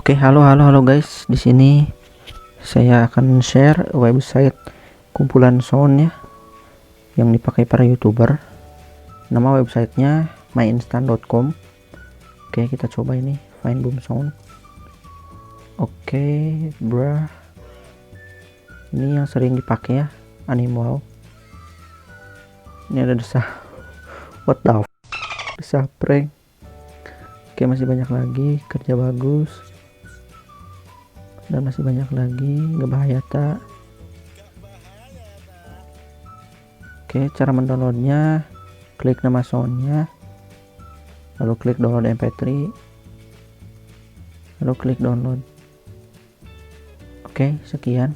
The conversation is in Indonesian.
Oke, halo guys. Di sini saya akan share website kumpulan sound ya yang dipakai para YouTuber. Nama websitenya myinstant.com. Oke, kita coba ini Find Boom Sound. Oke, ini yang sering dipakai ya, Animal. Ini ada desah. What the desah prank. Oke, masih banyak lagi, kerja bagus. Dan masih banyak lagi, gak bahaya tak. Oke, cara mendownloadnya, klik nama soundnya, lalu klik download mp3, lalu klik download. Oke, sekian.